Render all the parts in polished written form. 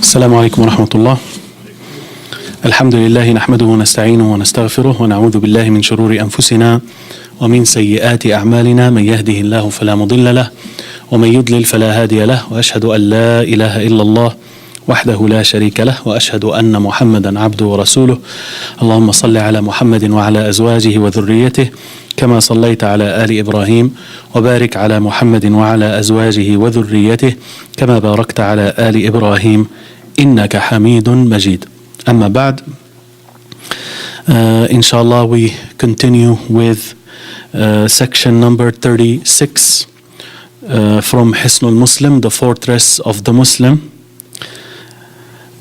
السلام عليكم ورحمة الله. الحمد لله نحمده ونستعينه ونستغفره ونعوذ بالله من شرور أنفسنا ومن سيئات أعمالنا، من يهده الله فلا مضل له ومن يضلل فلا هادي له، وأشهد أن لا إله إلا الله وحده لا شريك له، وأشهد أن محمدا عبده ورسوله. اللهم صل على محمد وعلى أزواجه وذريته كما صليت على آل إبراهيم، وبارك على محمد وعلى أزواجه وذريته كما باركت على آل إبراهيم إنك حميد مجيد. أما بعد, inshallah we continue with section number 36 from Hisn al Muslim, the fortress of the Muslim.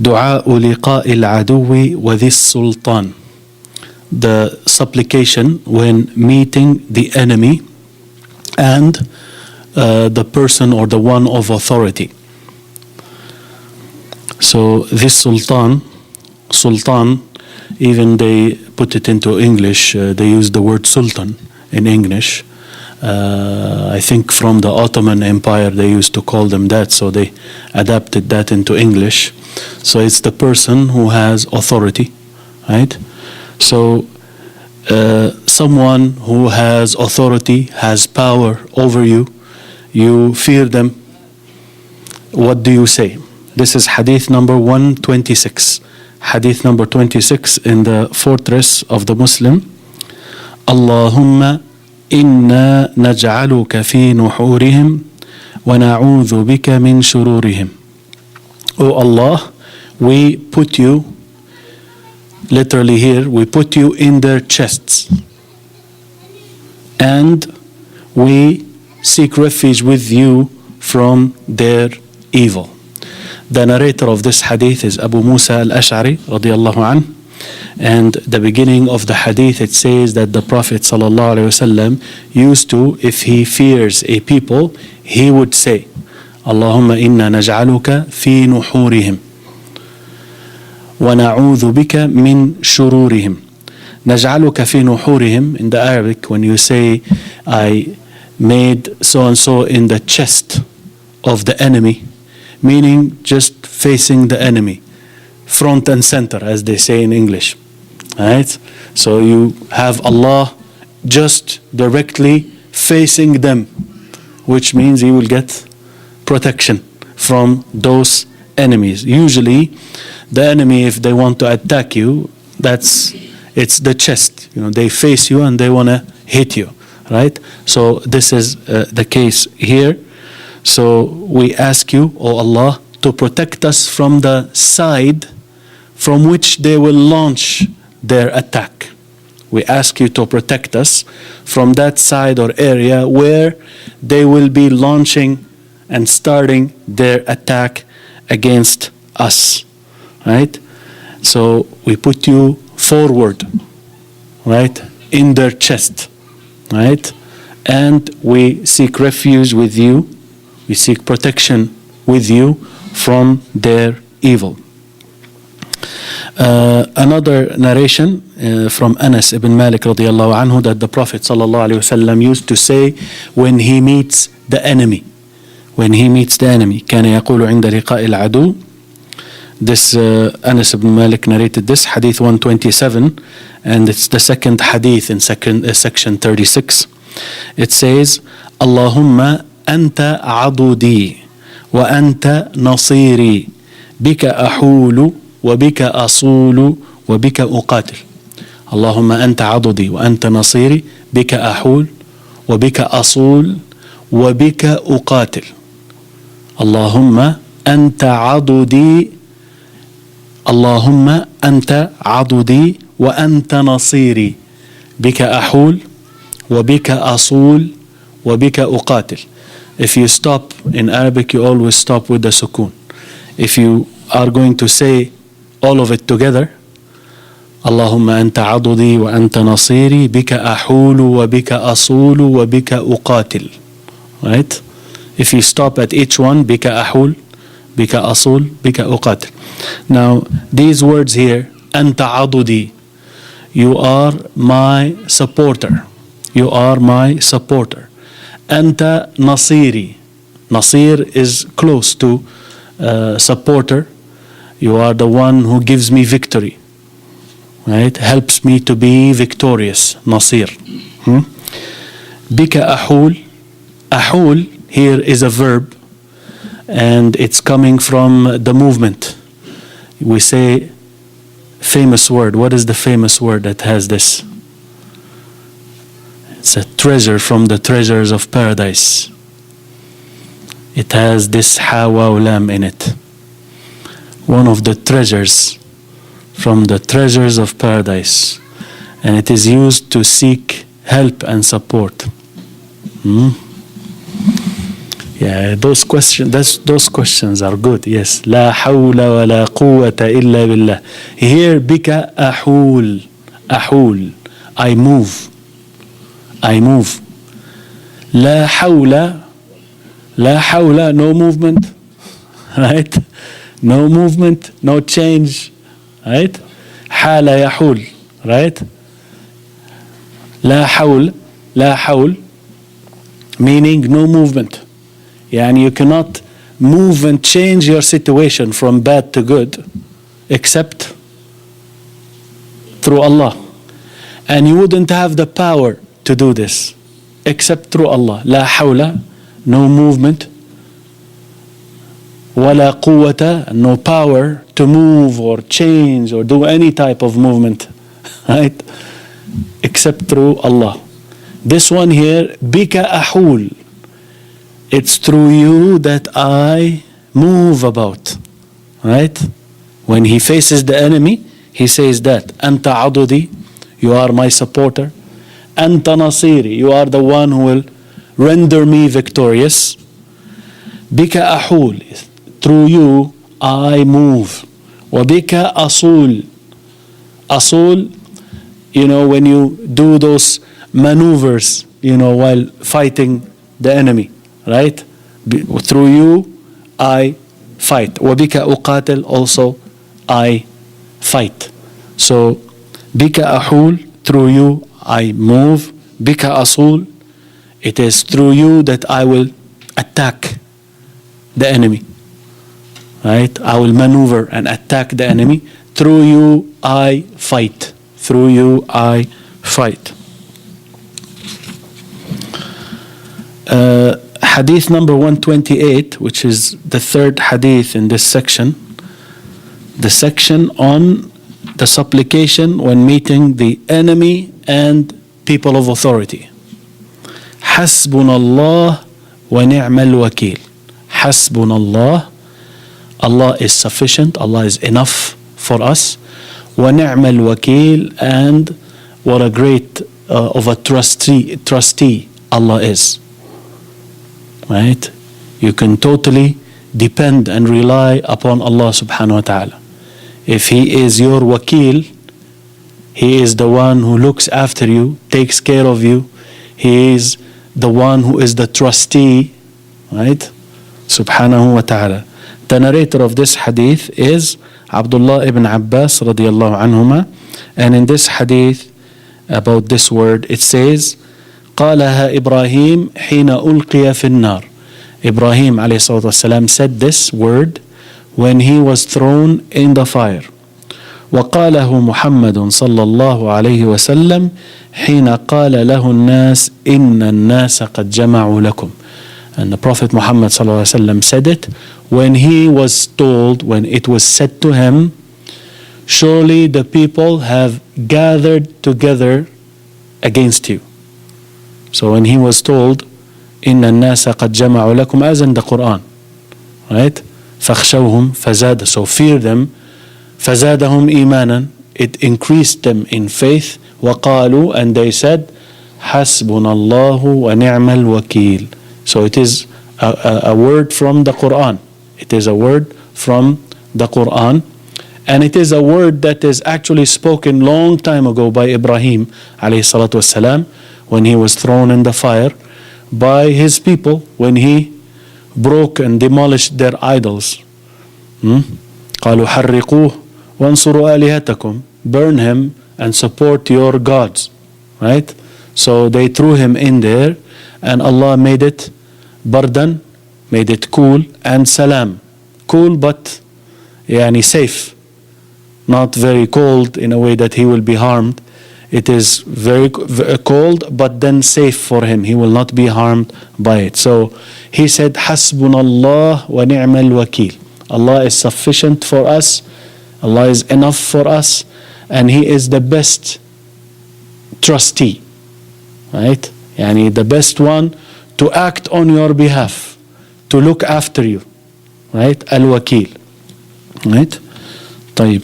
دعاء لقاء العدو وذي السلطان, the supplication when meeting the enemy and the person or the one of authority. So this sultan, even they put it into English, they use the word sultan in English. I think from the Ottoman Empire they used to call them that, so they adapted that into English. So it's the person who has authority, right? So someone who has authority, has power over you, you fear them. What do you say? This is hadith number 126. Hadith number 26 in the fortress of the Muslim. Allahumma inna naj'aluka fi nuhurihim wa na'udhu bika min shururihim. O Allah, we put you, literally here, we put you in their chests, and we seek refuge with you from their evil. The narrator of this hadith is Abu Musa al-Ash'ari radiyallahu anhu, and the beginning of the hadith it says that the Prophet sallallahu alaihi wasallam used to, if he fears a people, he would say, Allahumma inna naj'aluka fi nuhurihim wa na'udhu bika min shururihim. Naj'aluka fi nuhurihim, in the Arabic, when you say I made so and so in the chest of the enemy, meaning just facing the enemy, front and center, as they say in English, right? So you have Allah just directly facing them, which means you will get protection from those enemies. Usually the enemy, if they want to attack you, it's the chest, they face you and they want to hit you, right? So this is the case here. So we ask you, O Allah, to protect us from the side from which they will launch their attack. We ask you to protect us from that side or area where they will be launching and starting their attack against us, right? So we put you forward, right, in their chest, right? And we seek refuge with you. We seek protection with you from their evil. Another narration from Anas ibn Malik radiyallahu anhu, that the Prophet sallallahu alaihi wasallam used to say when he meets the enemy, كان يقول عند لقاء العدو. This Anas ibn Malik narrated this, hadith 127, and it's the second hadith in section 36. It says, Allahumma أنت عضدي وأنت نصيري بك أحول وبك أصول وبك أقاتل. اللهم أنت عضدي وأنت نصيري بك أحول وبك أصول وبك أقاتل. اللهم أنت عضدي، اللهم أنت عضدي وأنت نصيري بك أحول وبك أصول وبك أقاتل. If you stop in Arabic, you always stop with the sukun. If you are going to say all of it together, Allahumma anta adudi wa anta nasiri bika ahulu wa bika asulu wa bika uqatil. Right? If you stop at each one, bika ahul, bika asul, bika uqatil. Now, these words here, anta adudi, you are my supporter. You are my supporter. Anta nasiri. Nasir is close to supporter, You are the one who gives me victory. Right? Helps me to be victorious. Nasir. Bika ahul. Ahul here is a verb, and it's coming from the movement. We say famous word. What is the famous word that has this? It's a treasure from the treasures of paradise. It has this ha wa lam in it. One of the treasures from the treasures of paradise. And it is used to seek help and support. Yeah, those questions are good. Yes. La hawla wa la quwwata illa billah. Here, bika ahul. Ahul. I move. I move. La hawla. La hawla, no movement. Right? No movement, no change. Right? Hala yahul. Right? La hawl. La hawl. Meaning no movement. And you cannot move and change your situation from bad to good except through Allah. And you wouldn't have the power to do this except through Allah. La hawla, no movement. Wala quwwata, no power to move or change or do any type of movement. Right? Except through Allah. This one here, bika ahul. It's through you that I move about. Right? When he faces the enemy, he says that. Anta adudi, you are my supporter. Anta nasiri, you are the one who will render me victorious. Bika ahul, through you I move. Wabika asul. Asul, when you do those maneuvers, while fighting the enemy. Right? Through you, I fight. وَبِكَ أُقَاتِلْ, also, I fight. So, بِكَ أَحُول, through you, I move. بِكَ أَصُول, it is through you that I will attack the enemy. Right? I will maneuver and attack the enemy. Through you, I fight. Through you, I fight. Hadith number 128, which is the third hadith in this section, the section on the supplication when meeting the enemy and people of authority. Hasbunallah wa ni'mal wakil. Hasbunallah, Allah is sufficient, Allah is enough for us. Wa ni'mal wakil, and what a great of a trustee Allah is. Right? You can totally depend and rely upon Allah subhanahu wa ta'ala. If He is your wakil, He is the one who looks after you, takes care of you. He is the one who is the trustee, right? Subhanahu wa ta'ala. The narrator of this hadith is Abdullah ibn Abbas radiyallahu anhuma. And in this hadith, about this word, it says, قالها إبراهيم حين ألقي في النار. Ibrahim عليه الصلاة والسلام said this word when he was thrown in the fire. وقاله محمد صلى الله عليه وسلم حين قال له الناس إن الناس قد جمعوا لكم. And the Prophet Muhammad صلى الله عليه وسلم said it when he was told, when it was said to him, surely the people have gathered together against you. So when he was told, إن الناس قد جمعوا لكم, as in the Quran, right? فاخشوهم فزاد, so fear them. فزادهم إيمانا, it increased them in faith. وقالوا, and they said, حسبنا الله ونعم الوكيل. So it is a word from the Quran. It is a word from the Quran. And it is a word that is actually spoken long time ago by Ibrahim alayhi salatu wasalam, when he was thrown in the fire by his people, when he broke and demolished their idols. قالوا حرقوه وانصروا آلهتكم, burn him and support your gods. Right? So they threw him in there, and Allah made it bardan, made it cool, and salam. Cool, but يعني safe, not very cold in a way that he will be harmed. It is very cold, but then safe for him. He will not be harmed by it. So he said, Hasbunallah wa ni'mal wakil. Allah is sufficient for us. Allah is enough for us. And He is the best trustee. Right? Yani the best one to act on your behalf, to look after you. Right? Al-Wakil. Right? طيب.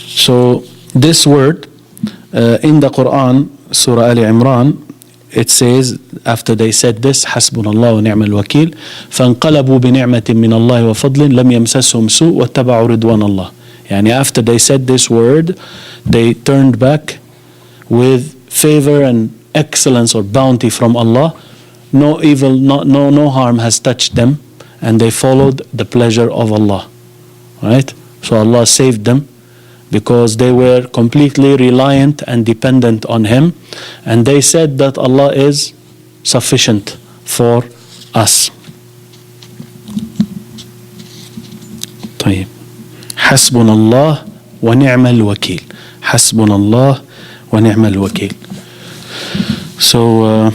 So this word in the Quran, Surah Al Imran, it says, after they said this, حسبنا الله ونعم الوكيل فانقلبوا بنعمة من الله وفضل لم يمسسهم سوء واتبعوا رضوان الله. يعني after they said this word, they turned back with favor and excellence or bounty from Allah. No evil, no harm has touched them, and they followed the pleasure of Allah. Right? So Allah saved them, because they were completely reliant and dependent on Him, and they said that Allah is sufficient for us. طيب. حسبنا الله ونعم الوكيل. حسبنا الله ونعم الوكيل. So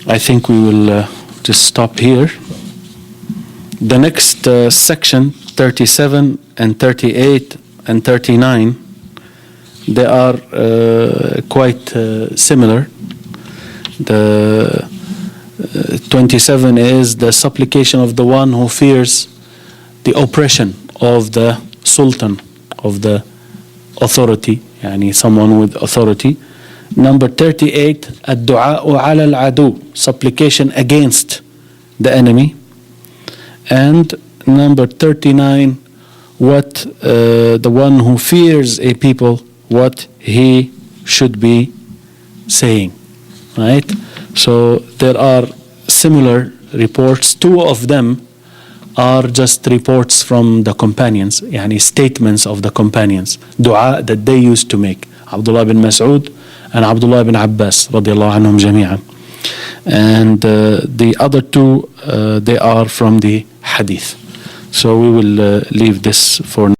I think we will just stop here. The next section, 37 and 38 and 39, they are quite similar. The 27 is the supplication of the one who fears the oppression of the sultan, of the authority, yani someone with authority. Number 38, الدعاء على العدو, supplication against the enemy. And number 39, what the one who fears a people, what he should be saying. Right? So there are similar reports. Two of them are just reports from the companions, yani statements of the companions, dua that they used to make. Abdullah bin Mas'ud and Abdullah bin Abbas radiallahu anhum jami'an. And the other two, they are from the hadith. So we will leave this for now.